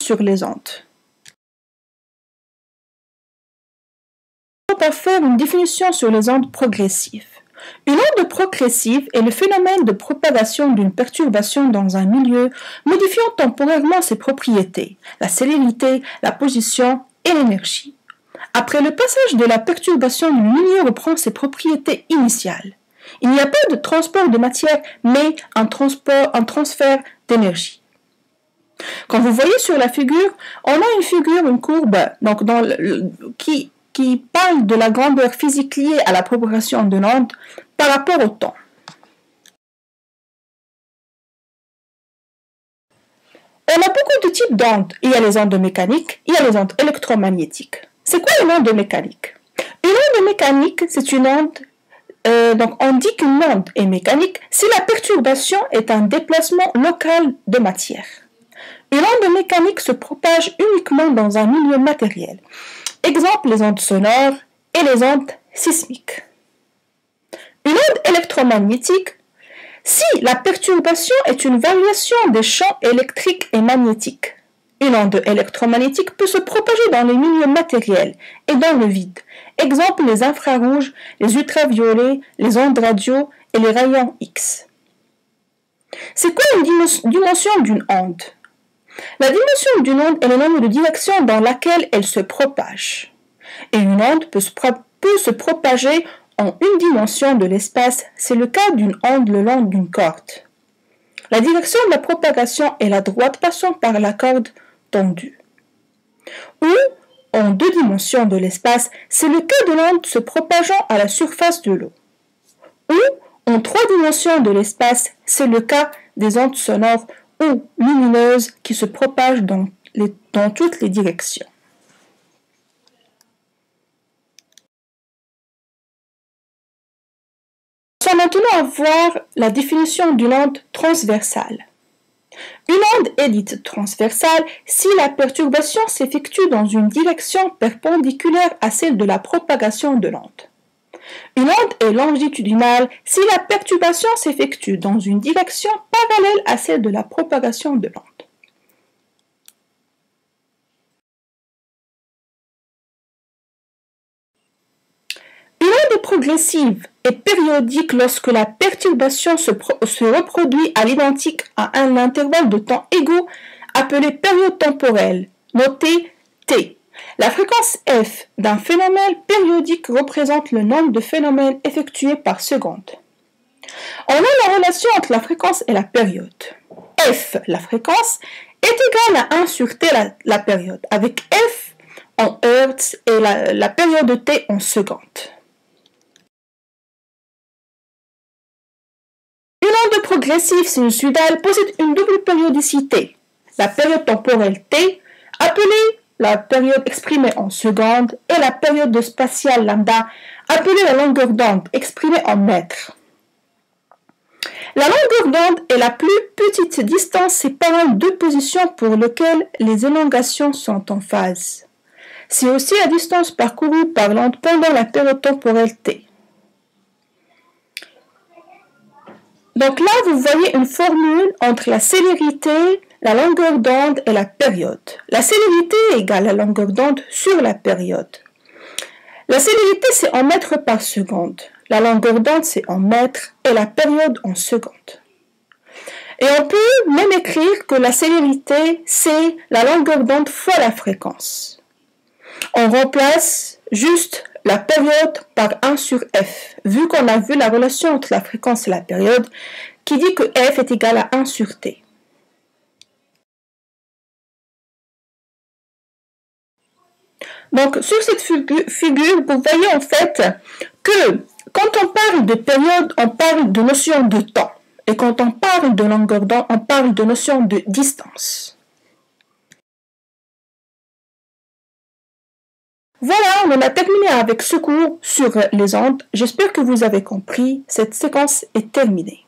sur les ondes. On va faire une définition sur les ondes progressives. Une onde progressive est le phénomène de propagation d'une perturbation dans un milieu, modifiant temporairement ses propriétés, la célérité, la position et l'énergie. Après le passage de la perturbation, le milieu reprend ses propriétés initiales. Il n'y a pas de transport de matière, mais un transfert d'énergie. Quand vous voyez sur la figure, on a une courbe donc qui parle de la grandeur physique liée à la propagation de l'onde par rapport au temps. On a beaucoup de types d'ondes. Il y a les ondes mécaniques, il y a les ondes électromagnétiques. C'est quoi une onde mécanique? Une onde mécanique, c'est une onde. Donc on dit qu'une onde est mécanique si la perturbation est un déplacement local de matière. Une onde mécanique se propage uniquement dans un milieu matériel. Exemple, les ondes sonores et les ondes sismiques. Une onde électromagnétique, si la perturbation est une variation des champs électriques et magnétiques. Une onde électromagnétique peut se propager dans les milieux matériels et dans le vide. Exemple, les infrarouges, les ultraviolets, les ondes radio et les rayons X. C'est quoi une dimension d'une onde? La dimension d'une onde est le nombre de directions dans laquelle elle se propage. Et une onde peut se propager en une dimension de l'espace, c'est le cas d'une onde le long d'une corde. La direction de la propagation est la droite passant par la corde tendue. Ou en deux dimensions de l'espace, c'est le cas de l'onde se propageant à la surface de l'eau. Ou en trois dimensions de l'espace, c'est le cas des ondes sonores ou lumineuses qui se propagent dans toutes les directions. On va maintenant voir la définition d'une onde transversale. Une onde est dite transversale si la perturbation s'effectue dans une direction perpendiculaire à celle de la propagation de l'onde. Une onde est longitudinale si la perturbation s'effectue dans une direction parallèle à celle de la propagation de l'onde. Une onde progressive est périodique lorsque la perturbation se reproduit à l'identique à un intervalle de temps égaux appelé période temporelle, notée T. La fréquence f d'un phénomène périodique représente le nombre de phénomènes effectués par seconde. On a la relation entre la fréquence et la période. F, la fréquence, est égale à 1 sur t, la période, avec f en hertz et la période t en secondes. Une onde progressive sinusoïdale possède une double périodicité. La période temporelle t, appelée la période exprimée en secondes, et la période spatiale lambda, appelée la longueur d'onde, exprimée en mètres. La longueur d'onde est la plus petite distance séparant deux positions pour lesquelles les élongations sont en phase. C'est aussi la distance parcourue par l'onde pendant la période temporelle t. Donc là, vous voyez une formule entre la célérité, la longueur d'onde et la période. La célérité est égale à la longueur d'onde sur la période. La célérité, c'est en mètres par seconde. La longueur d'onde, c'est en mètres et la période en secondes. Et on peut même écrire que la célérité, c'est la longueur d'onde fois la fréquence. On remplace juste la période par 1 sur f, vu qu'on a vu la relation entre la fréquence et la période, qui dit que f est égal à 1 sur t. Donc, sur cette figure, vous voyez en fait que quand on parle de période, on parle de notion de temps. Et quand on parle de longueur d'onde, on parle de notion de distance. Voilà, on en a terminé avec ce cours sur les ondes. J'espère que vous avez compris. Cette séquence est terminée.